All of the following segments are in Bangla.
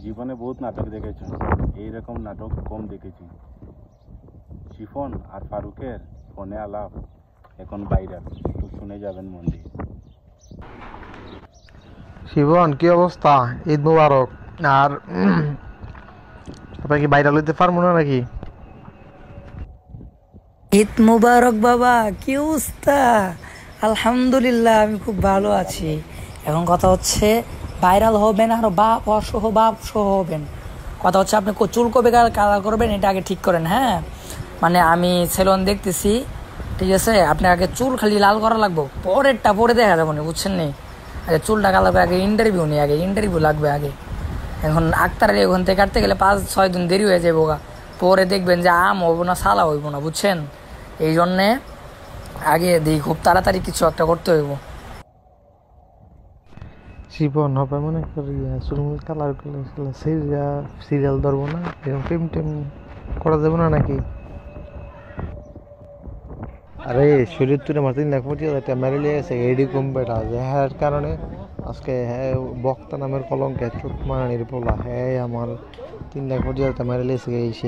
জীবনে বহুত নাটক দেখেছি, এইরকম নাটক কম দেখেছি। শিফন আর ফারুকের ফোনে আলাপ এখন ভাইরাল, একটু শুনে যাবেন মন দিয়ে। শিবন, কি অবস্থা? ঈদ মুবারক। আর আপনার কি ভাইরাল হইতে পারবো না নাকি? ঈদ মুবারক বাবা, কি অবস্থা? আলহামদুলিল্লাহ, আমি খুব ভালো আছি। এখন কথা হচ্ছে ভাইরাল হবেন, আর বাপ সহ হবেন। কথা হচ্ছে আপনি চুল কবে কালার করবেন এটা আগে ঠিক করেন। হ্যাঁ, মানে আমি সেলুন দেখতেছি, ঠিক আছে? আপনি আগে চুল খালি লাল করা লাগবো, পরেরটা পরে দেখা যাবো না, বুঝছেন নি? আগে চুলটা কালাবে, আগে ইন্টারভিউ নেই, আগে ইন্টারভিউ লাগবে আগে। এখন আক্তারের ওখান থেকে কাটতে গেলে 5-6 দিন দেরি হয়ে যাবো গা, পরে দেখবেন যে আম হইব না সালা হইব না, বুঝছেন? এই জন্যে আগে দিই, খুব তাড়াতাড়ি কিছু একটা করতে হইব। শিবন হবে মনে করি চুল কালার করলে সিরিয়াল ধরবো না, এরকম প্রেম টেম করা যাবে না নাকি? আরে শরীর তুলে আমার 3,25,000 মেরে লিয়েছে এডি কম্বেটা, যে হ্যাঁ কারণে আজকে হ্যাঁ বক্তা নামের কলঙ্কে চোট মারানির পোলা হ্যাঁ আমার 3,25,000 মেরে লিয়েছে। সে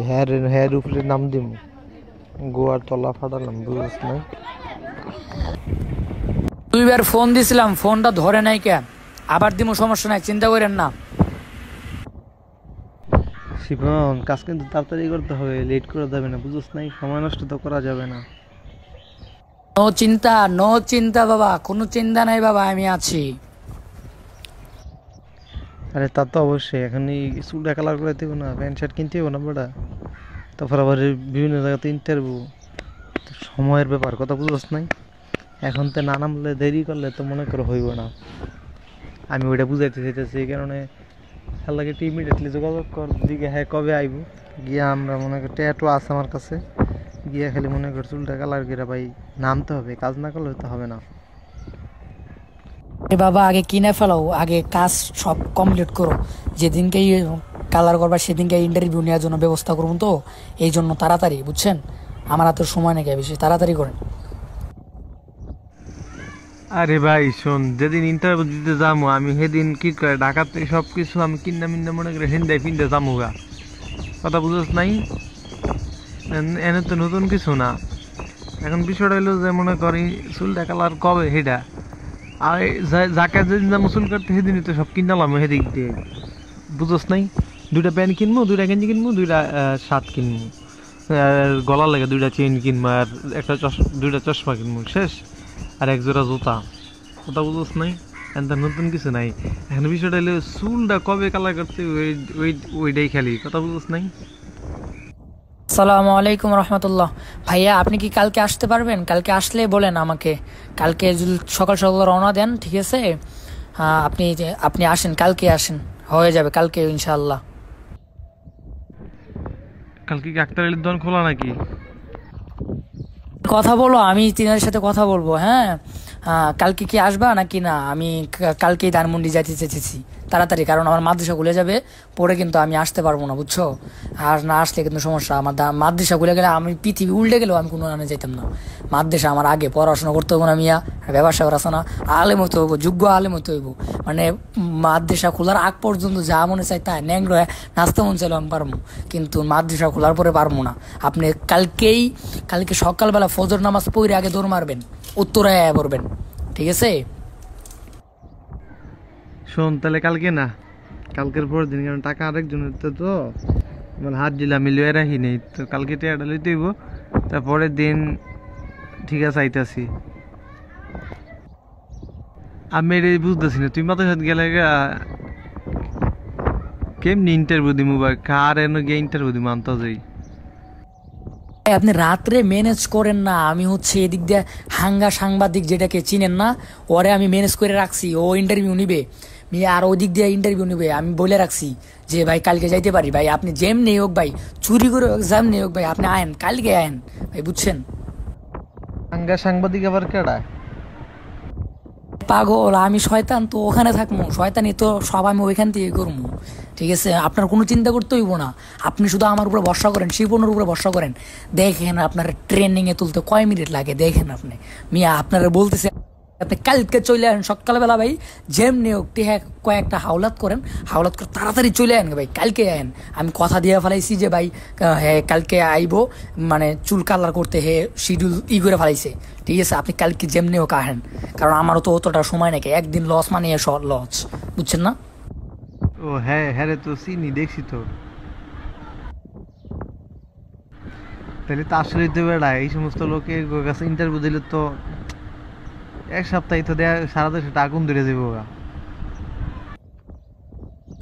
হ্যার উপরে নাম দিম, গোয়ার তলা ফাটালাম, বুঝছ না? 2বার ফোন দিছিলাম, ফোনটা ধরে নাই কে, আবার দিমু, সমস্যা নাই, চিন্তা করেন না। শিবন, কাজ কিন্তু তাড়াতাড়ি করতে হবে, লেট করা যাবে না, বুঝছ নাই? সময় নষ্ট তো করা যাবে না। নো চিন্তা বাবা, কোনো চিন্তা নাই বাবা, আমি আছি। আরে তা তো অবশ্যই, এখন এই চুলটা কালার করে দেবো না, প্যান্ট শার্ট কিনতে হবো না বেটা, তারপর আবার বিভিন্ন জায়গাতে ইন্টারভিউ, সময়ের ব্যাপার, কথা বুঝছ নাই? এখন তো না নামলে দেরি করলে তো মনে করো হইব না। আমি ওইটা বুঝাইতে চাইতেছি, এই কারণে খেলাকে ইমিডিয়েটলি যোগাযোগ কর দিকে, হ্যাঁ কবে আইব গিয়া আমরা মনে করি ট্যাটু আছে আমার কাছে, গিয়া খালি মনে কর চুলটা কালার করে ভাই নামতে হবে, কাজ না করলে তো হবে না। বাবা আগে কিনে ফেলাও, আগে কাজ সব কমপ্লিট করো, যেদিনকে কালার করবা সেদিনকে ইন্টারভিউ নেওয়ার জন্য ব্যবস্থা করবো, তো এই জন্য তাড়াতাড়ি, বুঝছেন? আমার হাতে সময় নাকি বেশি, তাড়াতাড়ি করেন। আরে ভাই শোন, যেদিন ইন্টারভিউ দিতে যাবো আমি সেদিন কি করে ঢাকাতে সব কিছু আমি কিনা মিন্না মনে করে হিন্দায় ফিনতে যাবো গা, কথা বুঝছ নাই? এনে তো নতুন কিছু না। এখন বিষয়টা হলো যে মনে করি চুলটা কালার কবে সেটা, আর যাকে যেদিন যাবো চুল কাটতে সেদিনই তো সব কিনালাম সেদিক দিয়ে, বুঝছ নাই? 2টা প্যান্ট কিনবো, 2টা গেঞ্জি কিনবো, 2টা শার্ট কিনবো, গলার লাগে 2টা চেইন কিনবো, আর 2টা চশমা কিনবো, শেষ। আর 1 জোড়া জুতা, কথা বুঝছ নাই? এখন নতুন কিছু নাই। এখন বিষয়টা হলো চুলটা কবে কালার করতে ওইটাই খালি, কথা বুঝছ নাই? আসসালামু আলাইকুম রহমতুল্লাহ। ভাইয়া আপনি কি কালকে আসতে পারবেন? কালকে আসলে বলেন আমাকে, কালকে সকাল সকাল রওনা দেন, ঠিক আছে? আপনি আসেন, কালকে আসেন, হয়ে যাবে কালকে ইনশাআল্লাহ। কালকে কি আক্তার দোকান খোলা নাকি? কথা বলো, আমি তিনার সাথে কথা বলবো। হ্যাঁ, কালকে কি আসবা নাকি না? আমি কালকেই ধানমন্ডি যাইতে চেয়েছি তাড়াতাড়ি, কারণ আমার মাদ্রাসা খুলে যাবে, পরে কিন্তু আমি আসতে পারবো না, বুঝছো? আর না আসলে কিন্তু সমস্যা। আমার মাদ্রাসা খুলে গেলে আমি পৃথিবী উল্টে গেলেও আমি কোনো আনে যাইতাম না। মাদ্রাসা আমার আগে পড়াশোনা করতে হবো না মিয়া, ব্যবসা করাছো না, আলেম হতে হইব, যোগ্য আলেম হতে হইব। মানে মাদ্রাসা খোলার আগ পর্যন্ত যা মনে চাই তাই ন্যাংর নাচতে মন চাইলে আমি পারবো, কিন্তু মাদ্রাসা খোলার পরে পারবো না। আপনি কালকে সকালবেলা ফজর নামাজ পড়ে আগে দৌড় মারবেন, উত্তরায় পড়বেন, ঠিক আছে? শোন তাহলে কালকে না, কালকের পর দিন, কারণ টাকা আরেকজনের তো মানে হাত দিলাম মিলিয়ে রাখি নেই, তো কালকে টাকাটা লইতে হইব, তারপরের দিন ঠিক আছে আইতাছি। আমি এটাই বুঝতেছি না, তুই মাথার সাথে গেলে কেমনি ইন্টারভিউ দিমু বা কার এনে গিয়ে ইন্টারভিউ দিমু আনতে যাই? আপনি রাত্রে ম্যানেজ করেন না, আমি হচ্ছে এদিক দিয়ে সাংবাদিক যেটাকে চিনেন না, ওরে আমি ম্যানেজ করে রাখছি, ও ইন্টারভিউ নিবে আর ওই দিক দিয়ে ইন্টারভিউ নিবে। আমি বলে রাখছি যে ভাই কালকে যাইতে পারি ভাই, আপনি যেমনি হোক ভাই, চুরি করে এক্সাম নেই হোক ভাই, আপনি আয়েন, কালকে আয়েন ভাই, বুঝছেন? সাংবাদিক আবার কেডা? পাগল, আমি শয়তান তো ওখানে থাকবো, শয়তানি তো সব আমি ওইখান থেকে করবো, ঠিক আছে? আপনার কোনো চিন্তা করতে হইব না, আপনি শুধু আমার উপরে ভরসা করেন, শিপনের উপরে ভরসা করেন। দেখেন আপনার ট্রেনিংয়ে তুলতে কয় মিনিট লাগে, দেখেন আপনি মিয়া, আপনারা বলতেছে আপনি কালকে চলে আসেন সকালবেলা ভাই, যেমনি হোক কয়েকটা হাওলাত করেন, হাওলাত করে তাড়াতাড়ি চলে আসেন ভাই, কালকে আয়েন। আমি কথা দিয়ে ফেলাইছি যে ভাই হ্যাঁ কালকে আইবো, মানে চুল কালার করতে হে শিডিউল করে ফেলাইছে, ঠিক আছে? আপনি কালকে যেমনি হোক আহেন, কারণ আমারও তো অতটা সময় নাকি, একদিন লস মানে লস, বুঝছেন না? ও হ্যাঁ হ্যাঁ রে, তো চিনি, দেখছি তো। তাহলে তো আসলেই তো বেড়া এই সমস্ত লোকের কাছে ইন্টারভিউ দিলে তো এক সপ্তাহে তো দেয়া সারা দেশে আগুন ধরে যাবো গা।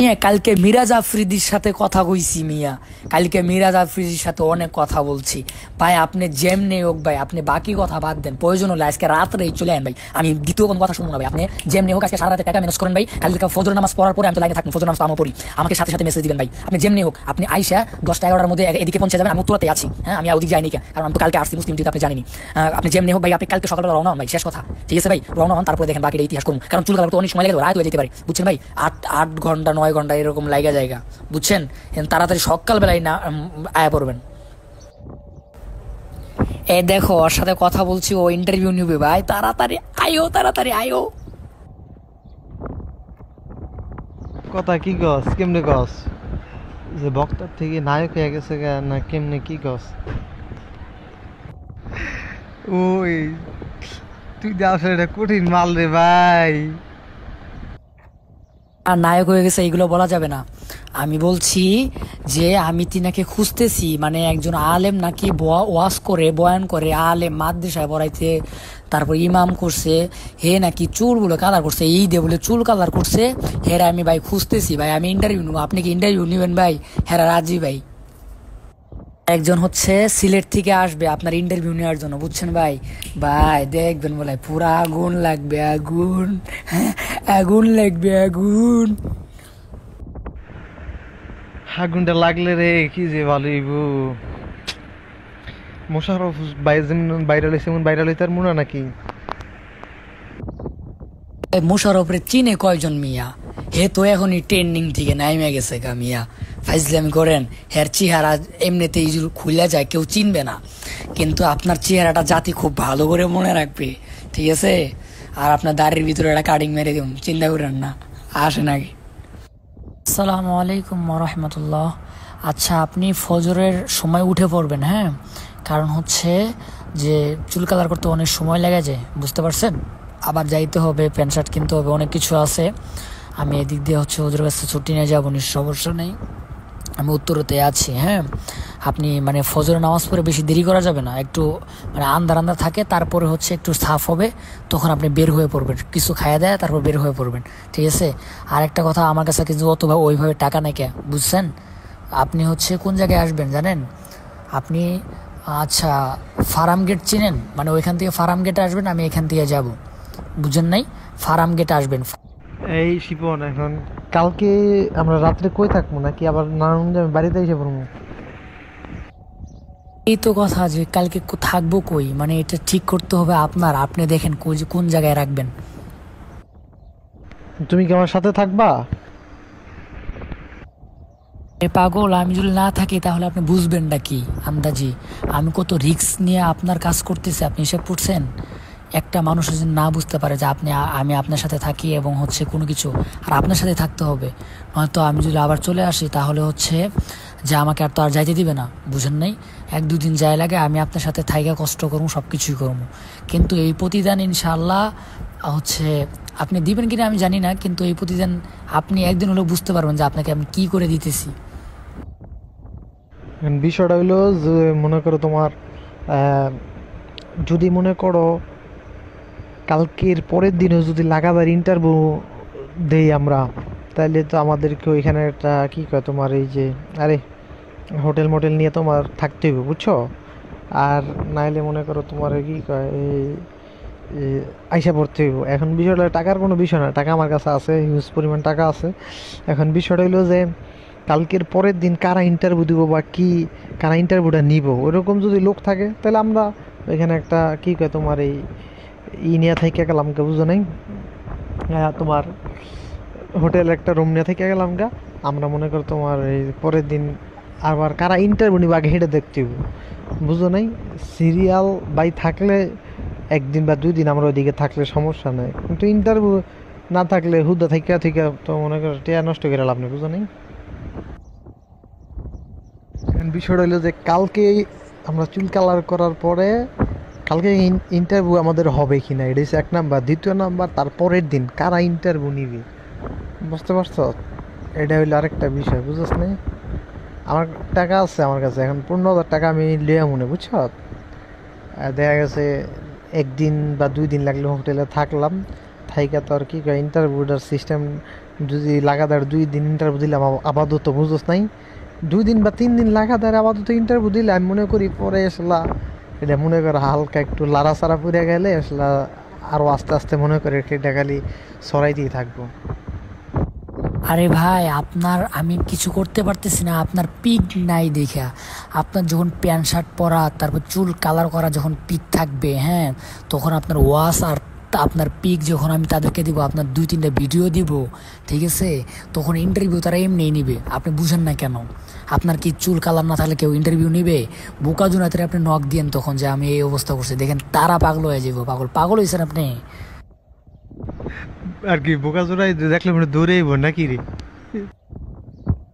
হ্যাঁ, কালকে মিরাজ আফ্রিদির সাথে কথা কইছি মিয়া, কালকে মিরাজ আফ্রিদির সাথে অনেক কথা বলছি ভাই। আপনি যেমনি হোক ভাই, আপনি বাকি কথা বাদ দেন, প্রয়োজন হলে আজকে রাত্রেই চলে আন ভাই, আমি দ্বিতীয় কোনো কথা শুনবো না ভাই। আপনি যেমনি হোক আজকে সারা রাতে টাকা ম্যানেজ করেন ভাই, কালকে ফজর নামাজ পড়ার পরে আমি তো লাইনে থাকবো, ফজর নামাজ তো আমি পড়ি, আমাকে সাথে সাথে মেসেজ দিবেন ভাই। আপনি যেমনি হোক আপনি আইসা 10টা-11টার মধ্যে এদিকে পৌঁছে যাবেন, আমি উত্তরাতে আছি, হ্যাঁ আমি ওদিক যাইনি, কারণ আমি তো কালকে আসছি মুসলিম, আপনি জানেনি। আপনি যেমনি হোক ভাই, আপনি কালকে সকালবেলা রওনা হন ভাই, শেষ কথা, ঠিক আছে ভাই? রওনা হন, তারপরে দেখেন বাকিটা ইতিহাস করুন, কারণ চুল কালার তো অনেক সময় লাগে, রাত হয়ে যেতে পারে, বুঝছেন ভাই? 8 ঘন্টা 9 ঘন্টা এরকম জায়গা, বুঝছেন? তাড়াতাড়ি সকালবেলায় না আয়া পড়বেন। এ দেখো ওর সাথে কথা বলছি, ও ইন্টারভিউ নিবে ভাই, তাড়াতাড়ি আয়ো, তাড়াতাড়ি আয়ো। কথা কি গস, কেমনে গস? যে বক্তার থেকে নায়ক হয়ে গেছে না কেমনে, কি গস? ওই তুই আসলে এটা কঠিন মাল রে ভাই। আর নায়ক হয়ে গেছে এগুলো বলা যাবে না। আমি বলছি যে আমি তিনাকে খুঁজতেছি, মানে একজন আলেম নাকি ওয়াজ করে, বয়ান করে, আলেম মাদ্রাসায় পড়াইতে, তারপর ইমাম করছে, হে নাকি চুলগুলো কালার করছে, এই দিয়ে বলে চুল কালার করছে, হেরা আমি ভাই খুঁজতেছি ভাই, আমি ইন্টারভিউ নেবো, আপনি কি ইন্টারভিউ নেবেন ভাই? হেরা রাজি ভাই। একজন হচ্ছে সিলেট থেকে আসবে আপনার ইন্টারভিউ নেওয়ার জন্য, বুঝছেন ভাই? ভাই দেখবেন বলে পুরা আগুন লাগবে, আগুন, আগুন লাগবে, আগুন। আগুনটা লাগলে রে কি যে ভালো হইব। মোশাররফ যেমন ভাইরাল হয়েছে এমন ভাইরাল হইতে আর মনে নাকি? মোশাররফরে চিনে কয়জন মিয়া? হে তো এখনই ট্রেন্ডিং থেকে নাইমে গেছে গা মিয়া, ফাইজলামি করেন। হের চেহারা এমনিতেই খুলে যায়, কেউ চিনবে না, কিন্তু আপনার চেহারাটা জাতি খুব ভালো করে মনে রাখবে, ঠিক আছে? আর আপনার দাড়ির ভিতরে একটা কাটিং মেরে দিন, চিন্তা করেন না, আসেন আগে। আসসালামু আলাইকুম রহমতুল্লাহ। আচ্ছা, আপনি ফজরের সময় উঠে পড়বেন, হ্যাঁ? কারণ হচ্ছে যে চুল কালার করতে অনেক সময় লেগে যায়, বুঝতে পারছেন? আবার যাইতে হবে, প্যান্ট শার্ট কিনতে হবে, অনেক কিছু আছে। আমি এদিক দিয়ে হচ্ছে ওদের কাছে ছুটি নিয়ে যাবো, সমস্যা নেই, আমি উত্তরতে আছি, হ্যাঁ? আপনি মানে ফজরের নামাজ পড়ে বেশি দেরি করা যাবে না, একটু মানে আন্ধার আন্ধার থাকে, তারপরে হচ্ছে একটু সাফ হবে, তখন আপনি বের হয়ে পড়বেন, কিছু খাইয়া দেয় তারপর বের হয়ে পড়বেন, ঠিক আছে? আর একটা কথা, আমার কাছে কিন্তু অতভাবে ওইভাবে টাকা নেই, কে বুঝছেন? আপনি হচ্ছে কোন জায়গায় আসবেন জানেন? আপনি আচ্ছা ফার্ম গেট চিনেন? মানে ওইখান থেকে ফার্ম গেটে আসবেন, আমি এখান থেকে যাব, বুঝেন নাই? ফার্ম গেটে আসবেন। এই শিপন, এখন কালকে আমরা রাত্রে কই থাকবো, নাকি আবার নারায়ণগঞ্জে বাড়িতে এসে পড়বো? এই তো কথা, যে কালকে থাকবো কই, মানে এটা ঠিক করতে হবে আপনার, আপনি দেখেন কোন জায়গায় রাখবেন। তুমি কি আমার সাথে থাকবা? এ পাগল, আমি যদি না থাকি তাহলে আপনি বুঝবেন না কি আন্দাজি? আমি কত রিস্ক নিয়ে আপনার কাজ করতেছি, আপনি হিসেব করছেন? একটা মানুষ যদি না বুঝতে পারে যে আমি আপনার সাথে থাকি এবং হচ্ছে কোনো কিছু, আর আপনার সাথে থাকতে হবে, নয়তো আমি যদি আবার চলে আসি তাহলে হচ্ছে যে আমাকে আর তো আর যাইতে দিবে না, বুঝেন নাই? 1-2 দিন যায় লাগে, আমি আপনার সাথে থাইকা কষ্ট করবো, সব কিছুই করবো, কিন্তু এই প্রতিদান ইনশাআল্লাহ হচ্ছে আপনি দিবেন কিনা আমি জানি না, কিন্তু এই প্রতিদান আপনি একদিন হলেও বুঝতে পারবেন যে আপনাকে আমি কি করে দিতেছি। বিষয়টা হইলো যে মনে করো তোমার যদি মনে করো কালকের পরের দিনেও যদি লাগাতার ইন্টারভিউ দেই আমরা, তাহলে তো আমাদেরকে ওইখানে একটা কী কয় তোমার এই যে আরে হোটেল মোটেল নিয়ে তোমার থাকতে হবে, বুঝছো? আর নাইলে মনে করো তোমার কী কয় এই আইসা পড়তে হইব। এখন বিষয়টা টাকার কোনো বিষয় না, টাকা আমার কাছে আছে, হিউজ পরিমাণ টাকা আছে। এখন বিষয়টা হইলো যে কালকের পরের দিন কারা ইন্টারভিউ দিব বা কি কারা ইন্টারভিউটা নিব, ওইরকম যদি লোক থাকে তাহলে আমরা এখানে একটা কী কয় তোমার এই নিয়ে থেকে গেলাম গা, বুঝো নাই? তোমার হোটেল একটা রুম নিয়ে থেকে গেলাম গা, আমরা মনে করো তোমার এই পরের দিন আবার কারা ইন্টারভিউ নিব আগে হেঁটে দেখতে হইব, বুঝো নাই? সিরিয়াল বাই থাকলে একদিন বা 2 দিন আমরা ওইদিকে থাকলে সমস্যা নাই, কিন্তু ইন্টারভিউ না থাকলে হুদা থেকে থেকে তো মনে করো টিয়া নষ্ট করে লাভ নেই, বুঝো নাই? বিষয়টা হলো যে কালকে আমরা চুল কালার করার পরে কালকে ইন্টারভিউ আমাদের হবে কি না, এটা হচ্ছে 1 নাম্বার। 2য় নাম্বার, তারপরের দিন কারা ইন্টারভিউ নিবে, বুঝতে পারছো? এটা হইলো আরেকটা বিষয়, বুঝছ না? আমার টাকা আছে আমার কাছে, এখন 15,000 টাকা আমি লিয়া মনে, বুঝছ? দেখা গেছে 1 দিন বা 2 দিন লাগলে হোটেলে থাকলাম, থাইকা তো আর কি ইন্টারভিউটার সিস্টেম যদি লাগাতার 2 দিন ইন্টারভিউ দিলাম আপাতত, বুঝছ নাই? 2 দিন বা 3 দিন লাগাতার আপাতত ইন্টারভিউ দিলে আমি মনে করি পরে আসলা এটা মনে করে হালকা একটু লাড়াচাড়া পড়ে গেলে আসলা আরও আস্তে আস্তে মনে করে এটা খালি সরাইতেই থাকবো। আরে ভাই, আপনার আমি কিছু করতে পারতেছি না, আপনার পিক নাই দেখা। আপনার যখন প্যান্ট শার্ট পরা, তারপর চুল কালার করা যখন পিক থাকবে, হ্যাঁ, তখন আপনার ওয়াশ আর আপনার পিক যখন আমি তাদেরকে দিব, আপনার 2-3টা ভিডিও দিব, ঠিক আছে, তখন ইন্টারভিউ তারা এমনিই নিবে। আপনি বুঝেন না কেন? আপনার কি চুল কালার না থাকলে কেউ ইন্টারভিউ নিবে? বোকা জুনাতে আপনি নক দিয়েন তখন যে আমি এই অবস্থা করছি, দেখেন তারা পাগল হয়ে যাবো। পাগল পাগল হয়েছেন আপনি। আর কি বোকা জোড়াই দেখলে মনে দৌড়েইব নাকি রে?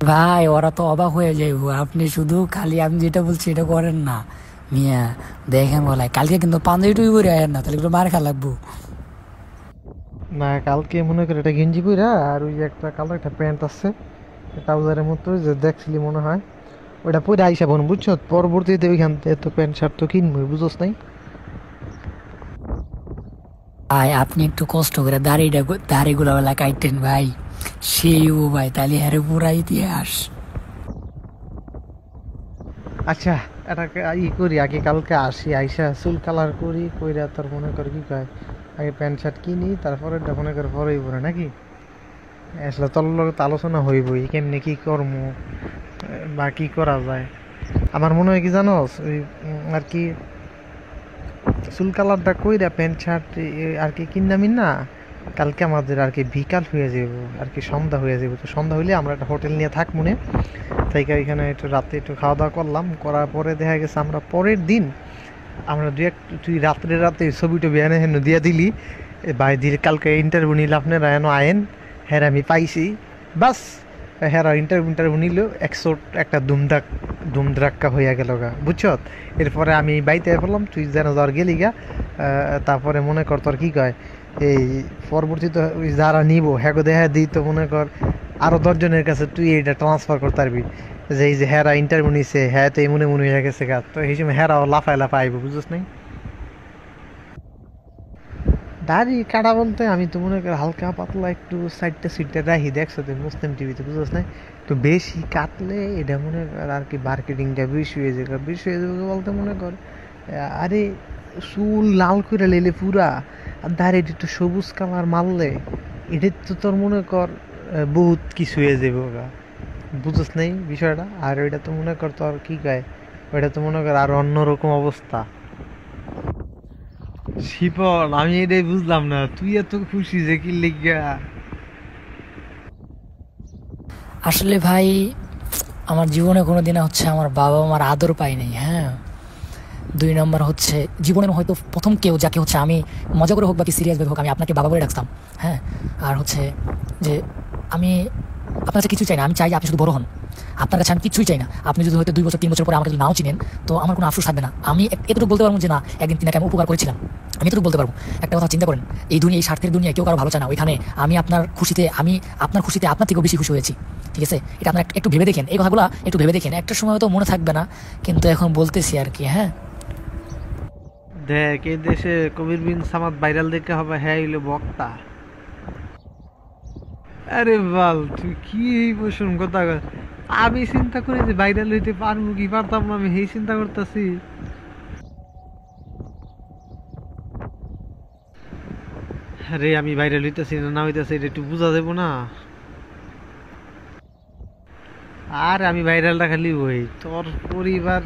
ভাই ওরা তো অবাক হয়ে যাইব, আপনি শুধু খালি আমি যেটা বলছি এটা করেন না মিয়া। দেখেন বলাই কালকে কিন্তু পাঞ্জাবি টুই পরে আয়েন না, তাহলে একটু মার খা লাগবো। না, কালকে মনে করে এটা গেঞ্জি পইরা আর ওই যে একটা কালো একটা প্যান্ট আছে ট্রাউজারের মতো যে দেখছিলি মনে হয়, ওইটা পরে আইসা বোন, বুঝছো? পরবর্তীতে ওইখান থেকে তো প্যান্ট শার্ট তো কিনবই, বুঝোস নাই? ভাই আপনি একটু কষ্ট করে দাড়িগুলো বেলা কাটতেন ভাই, সেই ও ভাই, তাহলে হ্যারে পুরা ইতিহাস। আচ্ছা, এটাকে করি আগে, কালকে আসি, আইসা চুল কালার করি, কইরা তোর মনে কর কি কয় আগে প্যান্ট শার্ট কিনি, তারপরে মনে করে পরেই পরে নাকি আসলে তোর লগে তো আলোচনা হইবই কেমনি কি করবো বা কি করা যায়। আমার মনে হয় কি জানোস, ওই আর কি চুল কালারটা কইরা প্যান্ট শার্ট আর কি কিনামিন না, কালকে আমাদের আর কি বিকাল হয়ে যাব, আর কি সন্ধ্যা হয়ে যাব। তো সন্ধ্যা হইলে আমরা একটা হোটেল নিয়ে থাক মনে, তাই এখানে একটু রাতে একটু খাওয়া দাওয়া করলাম, করার পরে দেখা গেছে আমরা পরের দিন আমরা তুই রাতে ছবি টবি এনে হেন দিয়া দিলি ভাই, দিলে কালকে ইন্টারভিউ নিলে আপনারা এন আয়েন, হ্যাঁ আমি পাইছি, বাস হ্যাঁ ইন্টারভিউ নিল একটা ধুমধাক্কা হইয়া গেল গা, বুঝছ? এরপরে আমি বাইতে বললাম তুই যেন জ্বর গেলি গা, তারপরে মনে কর তোর কি কয় এই পরবর্তীতে যারা নিব হ্যাঁ দেখা দিই, তো মনে কর আরো 10 জনের কাছে তুই এটা ট্রান্সফার করতে পারবি যে এই যে হ্যাঁ ইন্টারভিউ নিছে, হ্যাঁ তো এই মনে হয়ে গেছে গা, তো এই সময় হ্যাঁ লাফায় আইব, বুঝছিস নাই? দাড়ি কাটা বলতে আমি তো মনে করি হালকা পাতলা একটু সিটটা রাখি, দেখছো তো মুসলিম টিভিতে, বুঝছিস না? একটু বেশি কাটলে এটা মনে কর আর কি মার্কেটিংটা বেশি হয়ে যাবে বলতে মনে কর আরে চুল লাল করে লেলে পুরা, আর দাড়িটা একটু সবুজ কালার মারলে এটা তো তোর মনে কর বহুত কিছু হয়ে যাবে ওরা, বুঝছিস নাই বিষয়টা? আর ওইটা তো মনে কর তোর কি কয়, ওইটা তো মনে কর আর অন্যরকম অবস্থা। শিপন, আমি এটাই বুঝলাম না তুই এত খুশি যে কি লিগা? আসলে ভাই আমার জীবনে কোনোদিনে হচ্ছে আমার বাবা মার আদর পাই নাই, হ্যাঁ। 2 নম্বর হচ্ছে জীবনের হয়তো প্রথম কেউ যাকে হচ্ছে আমি মজা করে হোক বা কি সিরিয়াসভাবে হোক আমি আপনাকে বাবা বলে ডাকতাম, হ্যাঁ। আর হচ্ছে যে আমি আপনার কাছে কিছুই চাই না, আমি চাই আপনি শুধু বড় হন। আপনার কাছে আমি কিছুই চাই না, আপনি যদি হয়তো 2 বছর 3 বছর পরে আমাকে যদি নাও চিনেন তো আমার কোনো আফসোস থাকবে না। আমি এতটুকু বলতে পারবো যে না একদিন তিনাকে আমি উপকার করেছিলাম, আমি এতটুকু বলতে পারবো। একটা কথা চিন্তা করেন, এই দুনিয়া, এই স্বার্থের দুনিয়ায় কেউ কারো ভালো চায় না, ওইখানে আমি আপনার খুশিতে আপনার থেকেও বেশি খুশি হয়েছি, ঠিক আছে? এটা আপনার একটু ভেবে দেখেন, এই কথাগুলো একটু ভেবে দেখেন, একটা সময় তো মনে থাকবে না, কিন্তু এখন বলতেছি আর কি, হ্যাঁ। দেখ এই দেশে কবির বিন সামাদ ভাইরাল দেখে হবে হ্যাঁ হইলো বক্তা। আরে বল তুই কি এই বসুন কথা, আমি চিন্তা করি যে ভাইরাল হইতে পারবো কি পারতাম না, আমি এই চিন্তা করতেছি। আরে আমি ভাইরাল হইতেছি না হইতেছি এটা একটু বোঝা যাবো না? আর আমি ভাইরালটা খালি ওই তোর পরিবার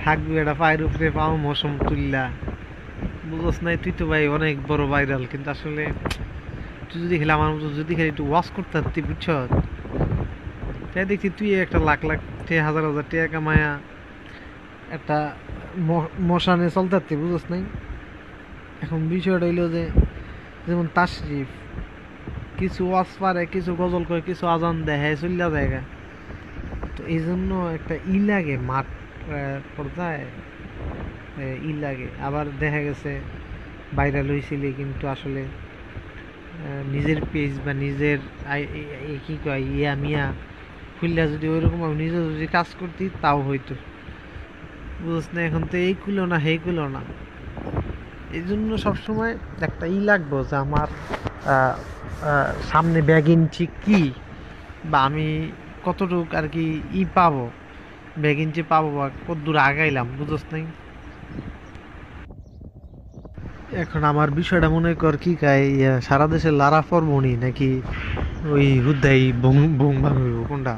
থাকবে এটা পায়ের উপরে পাও মৌসুম তুললা, বুঝস নাই? তুই তো ভাই অনেক বড় ভাইরাল, কিন্তু আসলে তুই যদি খেলে আমার মতো যদি খেলে একটু ওয়াশ করতে পারতি, বুঝছ? তাই দেখছি তুই একটা লাখ লাখ হাজার হাজার টাকা কামায়া একটা মশানে চলতে পারতি, বুঝস নাই? এখন বিষয়টা হইলো যে যেমন তাশরিফ কিছু ওয়াজ পারে, কিছু গজল করে, কিছু আজান দেয়, হ্যাঁ চল্লা জায়গা। তো এই জন্য একটা লাগে মাঠ পর্যায়ে লাগে। আবার দেখা গেছে ভাইরাল হয়েছিল কিন্তু আসলে নিজের পেজ বা নিজের কি কয় ইয়া মিয়া খুললা যদি ওইরকম আমি নিজে যদি কাজ করতি তাও হইতো, বুঝছ না। এখন তো এই কুলো না সেই কুলো না, এই জন্য সবসময় একটা লাগবো যে আমার সামনে ব্যাগ ইঞ্চি কি, বা আমি কতটুক আর কি পাবো, ব্যাগ ইঞ্চি পাবো বা কত দূর আগাইলাম, বুঝছ নাই। এখন আমার বিষয়টা মনে কর কি কাই সারা দেশে লারা পরবনি নাকি ওই হুদাই বুম বুম ভাঙব কোনটা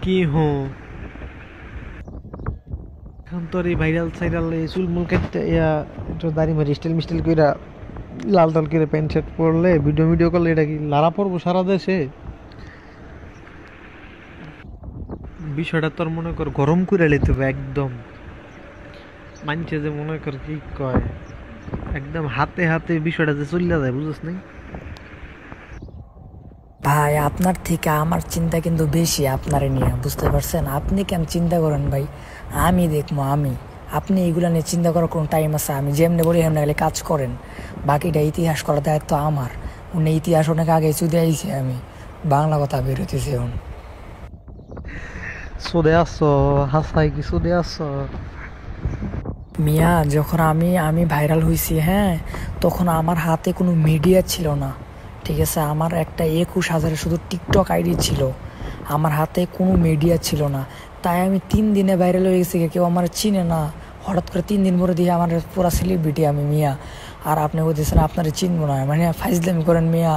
কি এখন তোর এই ভাইরাল সাইরাল এই চুলমুল কাটতে দাড়ি মারি স্টাইল মিস্টাইল কইরা লাল টাল করে প্যান্ট শার্ট পরলে ভিডিও করলে এটা কি লারা পরবো সারা দেশে? বিষয়টা তোর মনে কর গরম করে লেতে হবে একদম, মানছে যে মনে কর কি কয় একদম হাতে হাতে বিষয়টা যে চলে যায়, বুঝছ নাই। ভাই আপনার থেকে আমার চিন্তা কিন্তু বেশি আপনারে নিয়ে, বুঝতে পারছেন? আপনি কেন চিন্তা করেন ভাই, আমি দেখবো আপনি এগুলো নিয়ে চিন্তা করার কোনো টাইম আছে? আমি যেমনি বলি এমনি গেলে কাজ করেন, বাকিটা ইতিহাস করার দায়িত্ব আমার। উনি ইতিহাস অনেক আগে চুদে আইছি, আমি বাংলা কথা বেরোতেছি এখন। সোদে আসছো হাসাই কি সোদে আসছো মিয়া, যখন আমি ভাইরাল হয়েছি, হ্যাঁ, তখন আমার হাতে কোনো মিডিয়া ছিল না, ঠিক আছে? আমার একটা 21,000 শুধু টিকটক আইডি ছিল, আমার হাতে কোনো মিডিয়া ছিল না। তাই আমি 3 দিনে ভাইরাল হয়ে গেছি, কেউ আমার চিনে না। হঠাৎ করে 3 দিন পরে দিয়ে আমার পুরা সেলিব্রিটি আমি মিয়া, আর আপনি বলতেছেন আপনারা চিনবো না, মানে ফাইজলামি করেন মিয়া।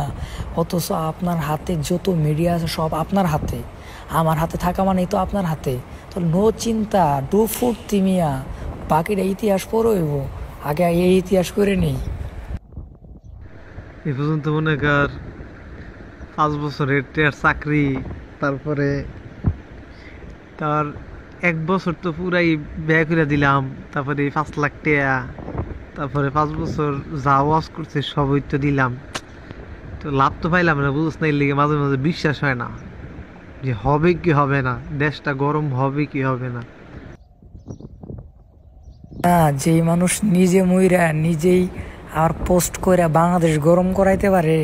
অথচ আপনার হাতে যত মিডিয়া আছে সব আপনার হাতে, আমার হাতে থাকা মানেই তো আপনার হাতে। তো নো চিন্তা, ডু ফুর্তি মিয়া, বাকিটা ইতিহাস পড়ইব, আগে এই ইতিহাস করে নেই। এ পর্যন্ত মনে কর 5 বছরের চাকরি, তারপরে তার 1 বছর তো পুরাই ব্যয় করে দিলাম, তারপরে 5 লাখ টাকা, তারপরে 5 বছর যা ওয়াজ করছে সবই তো দিলাম, তো লাভ তো পাইলাম না, বুঝছ না। এর লিগে মাঝে মাঝে বিশ্বাস হয় না যে হবে কি হবে না, দেশটা গরম হবে কি হবে না। যেই মানুষ নিজে মইরা নিজেই আর পোস্ট করে বাংলাদেশ গরম করাইতে পারে,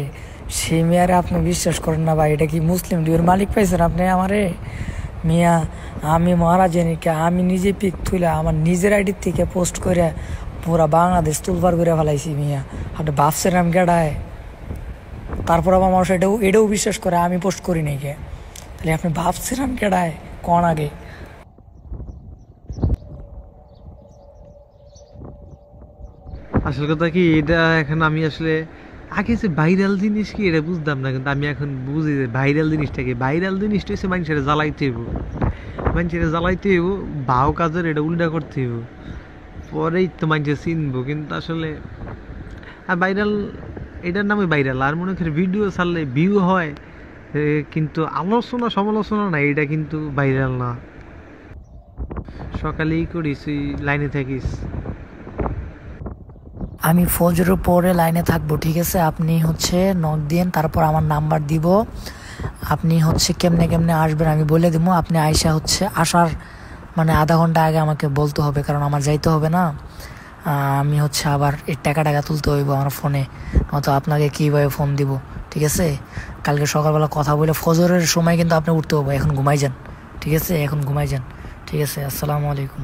সেই মেয়ারে আপনি বিশ্বাস করেন না ভাই? এটা কি মুসলিম ডিউর মালিক পাইছেন আপনি আমারে? মিয়া, আমি মারা জানি কে, আমি নিজে পিক তুলে আমার নিজের আইডির থেকে পোস্ট করে পুরা বাংলাদেশ তুলবার করে ফেলাইছি মিয়া। আপনি ভাবছেন আমি গেড়ায়? তারপর আমার মানুষ এটাও বিশ্বাস করে আমি পোস্ট করি নাই কে? তাহলে আপনি ভাবছেন আমি গেড়ায় কোন আগে? আসল কথা কি, এটা এখন আমি আসলে আগে যে ভাইরাল জিনিস কি এটা বুঝতাম না, কিন্তু আমি এখন বুঝি যে ভাইরাল জিনিসটা কি। ভাইরাল জিনিসটা হচ্ছে মানুষের জ্বালাইতে হইব, মানুষের জ্বালাইতে হইব, ভাও কাজের এটা উল্টা করতে হইব, পরেই তো মানুষের চিনবো। কিন্তু আসলে আর ভাইরাল এটার নামে ভাইরাল, আর মনে করি ভিডিও ছাড়লে ভিউ হয়, কিন্তু আলোচনা সমালোচনা না, এটা কিন্তু ভাইরাল না। সকালেই করিস, লাইনে থাকিস। আমি ফজরের পরে লাইনে থাকবো, ঠিক আছে? আপনি নক দিন, তারপর আমার নাম্বার দিব, আপনি কেমনে আসবেন আমি বলে দিব। আপনি আইসা আসার মানে আধা ঘন্টা আগে আমাকে বলতে হবে, কারণ আমার যাইতে হবে না। আমি আবার এই টাকা তুলতে হইব আমার ফোনে, নয়তো আপনাকে কীভাবে ফোন দিব, ঠিক আছে? কালকে সকালবেলা কথা বলে ফজরের সময় কিন্তু আপনি উঠতে হবে। এখন ঘুমাই যান, ঠিক আছে? এখন ঘুমাই যান, ঠিক আছে? আসসালামু আলাইকুম।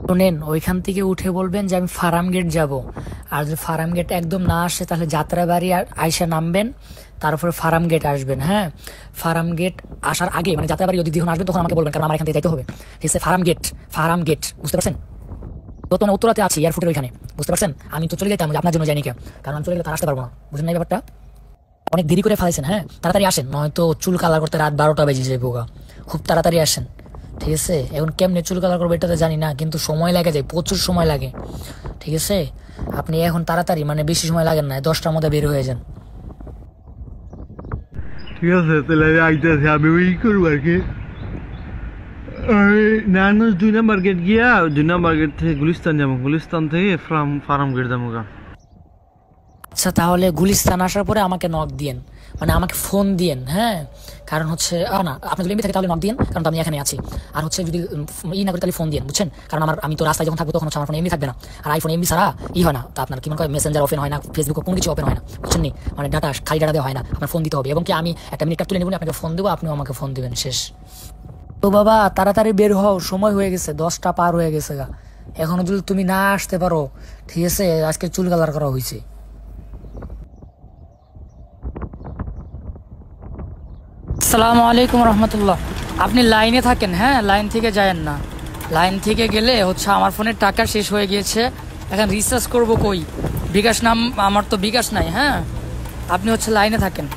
শোনেন, ওইখান থেকে উঠে বলবেন যে আমি ফার্ম গেট যাব, আর যদি ফার্ম গেট একদম না আসে তাহলে যাত্রাবাড়ি আইসা নামবেন, তারপরে ফার্ম গেট আসবেন। হ্যাঁ, ফার্ম গেট আসার আগে মানে যাত্রাবাড়ি যদি যখন আসবেন তখন আমাকে বলবেন, কারণ আমার এখান থেকে যাইতে হবে, ঠিক আছে? ফার্ম গেট বুঝতে পারছেন? বর্তমানে উত্তরাতে আছি, এয়ারপোর্টের ওইখানে, বুঝতে পারছেন? আমি তো চলে যেতাম, আপনার জন্য যাইনি কেন, কারণ আমি চলে গেলে তার আসতে পারবো না, বুঝলেন না ব্যাপারটা? অনেক দেরি করে ফেলাইছেন, হ্যাঁ, তাড়াতাড়ি আসেন, নয়তো চুল কালার করতে রাত 12টা বেজে যায় বোকা। খুব তাড়াতাড়ি আসেন, ঠিক আছে? এখন কেমনে চুল কালার করবো এটা তো জানি না, কিন্তু সময় লাগে যায়, প্রচুর সময় লাগে, ঠিক আছে? আপনি এখন তাড়াতাড়ি, মানে বেশি সময় লাগেন না, 10টার মধ্যে বের হয়ে যান। ঠিক আছে তাহলে আমি আইতেছি, আমি ওই করবো আর কি। নারায়ণগঞ্জ 2 নম্বর গেট গিয়া 2 নম্বর গেট থেকে গুলিস্তান যাবো, গুলিস্তান থেকে ফার্ম গেট যাবো গা। আচ্ছা তাহলে গুলিস্তান আসার পরে আমাকে নক দিয়েন, মানে আমাকে ফোন দিয়েন, হ্যাঁ। কারণ হচ্ছে না, আপনি যদি এমনি থাকে তাহলে নক দিয়েন, কারণ তো আমি এখানে আছি। আর হচ্ছে যদি না করি তাহলে ফোন দিয়েন, বুঝছেন? কারণ আমি তো রাস্তায় যখন থাকবো তখন হচ্ছে আমার ফোন এমনি থাকবে না, আর আইফোন এমনি ছাড়া হয় না। তা আপনার কি মনে হয় মেসেঞ্জার ওপেন হয় না, ফেসবুক কোনো কিছু ওপেন হয় না, বুঝছেন নি? মানে ডাটা খালি ডাটা দেওয়া হয় না, আপনার ফোন দিতে হবে। এবং কি আমি একটা মিনিট তুলে নেব, আপনাকে ফোন দেবো, আপনিও আমাকে ফোন দিবেন, শেষ। তো বাবা তাড়াতাড়ি বের হও, সময় হয়ে গেছে, 10টা পার হয়ে গেছে গা। এখনো যদি তুমি না আসতে পারো, ঠিক আছে, আজকে চুল কালার করা হয়েছে। আসসালামু আলাইকুম রহমতুল্লাহ। আপনি লাইনে থাকেন, হ্যাঁ, লাইন থেকে যায়েন না। লাইন থেকে গেলে হচ্ছে আমার ফোনের টাকা শেষ হয়ে গিয়েছে, এখন রিচার্জ করবো কই? বিকাশ নাম আমার তো বিকাশ নাই, হ্যাঁ। আপনি হচ্ছে লাইনে থাকেন।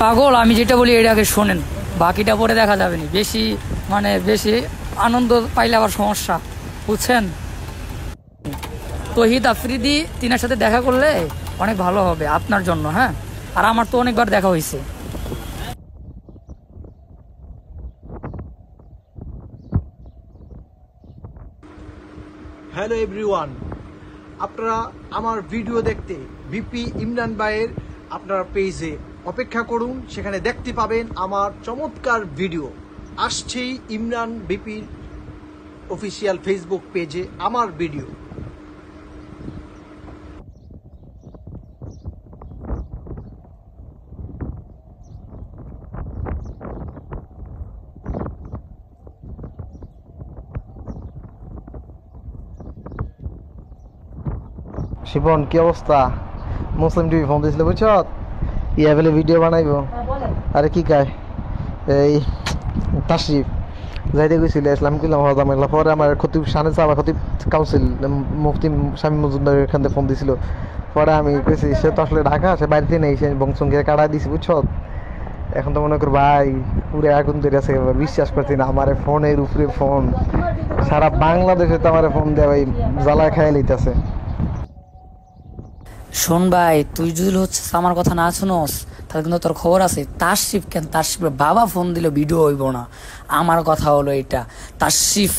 পাগল, আমি যেটা বলি এটা আগে শোনেন, বাকিটা পরে দেখা যাবে না। বেশি আনন্দ পাইলে আবার সমস্যা, বুঝছেন? তহিদ আফ্রিদি তিনার সাথে দেখা করলে অনেক ভালো হবে আপনার জন্য, হ্যাঁ। আর আমার তো অনেকবার দেখা হয়েছে। হ্যালো এভরিওয়ান, আপনারা আমার ভিডিও দেখতে বিপি ইমরান ভাইয়ের আপনারা পেজে অপেক্ষা করুন, সেখানে দেখতে পাবেন আমার চমৎকার ভিডিও আসছেই। ইমরান বিপির অফিসিয়াল ফেসবুক পেজে আমার ভিডিও। শিপন কি অবস্থা? মুসলিম টিভি ফোন দিয়েছিল, বুঝছ? ইয়া বলে ভিডিও বানাইবো। আরে কি কায় এই তাশরিফ যাইতে গেছিল ইসলাম কিলাম হজামেলা, পরে আমার খতিব শানে সাবা খতিব কাউন্সিল মুফতি শামীম মজুমদার এখান থেকে ফোন দিছিল। পরে আমি কইছি সে তো আসলে ঢাকা, সে বাড়িতে নেই, সে বংশঙ্গে কাটা দিছি, বুঝছ? এখন তো মনে কর ভাই পুরো আগুন ধরে আছে, বিশ্বাস করছি না। আমার ফোনের উপরে ফোন, সারা বাংলাদেশে তো আমার ফোন দেওয়া ভাই জ্বালায় খাইয়ে লইতেছে। শোন ভাই, তুই যদি হচ্ছে আমার কথা না শুনোস তাহলে কিন্তু তোর খবর আছে। তাশরিফ কেন, তাশরিফের বাবা ফোন দিলে ভিডিও হইব না। আমার কথা হলো এটা, তাশরিফ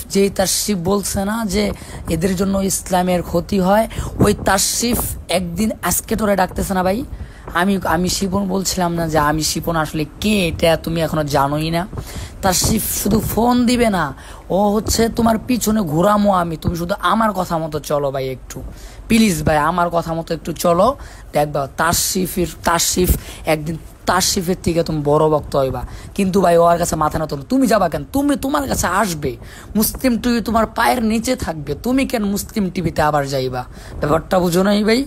বলছে না যে এদের জন্য ইসলামের ক্ষতি হয়, ওই তাশরিফ একদিন আজকে তোরে ডাকতেছে না ভাই। আমি শিপন বলছিলাম না যে আমি শিপন আসলে কে, এটা তুমি এখনো জানোই না। তাশরিফ শুধু ফোন দিবে না, ও হচ্ছে তোমার পিছনে ঘোরামো আমি, তুমি শুধু আমার কথা মতো চলো ভাই, একটু প্লিজ ভাই আমার কথা মতো একটু চলো। দেখবা তাশরিফ একদিন তাশরিফের থেকে তুমি বড় ভক্ত হইবা। কিন্তু ভাই ওর কাছে মাথা না তোলো, তুমি যাবা কেন? তোমার কাছে আসবে, মুসলিম টিভি তোমার পায়ের নিচে থাকবে, তুমি কেন মুসলিম টিভিতে আবার যাইবা? ব্যাপারটা বুঝো নাই ভাই?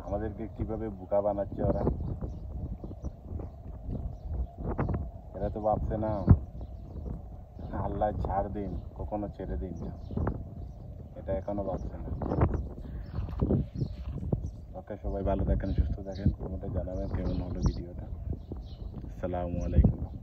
আমাদেরকে কিভাবে বোকা বানাচ্ছে ওরা। এরা তো ভাবছে না আল্লাহ ছাড় দিন, কখনো ছেড়ে দিন না, এটা এখনো ভাবছে না। ওকে, সবাই ভালো থাকেন, সুস্থ থাকেন, কমেন্টে জানাবেন কেমন হলো ভিডিওটা। আসসালামু আলাইকুম।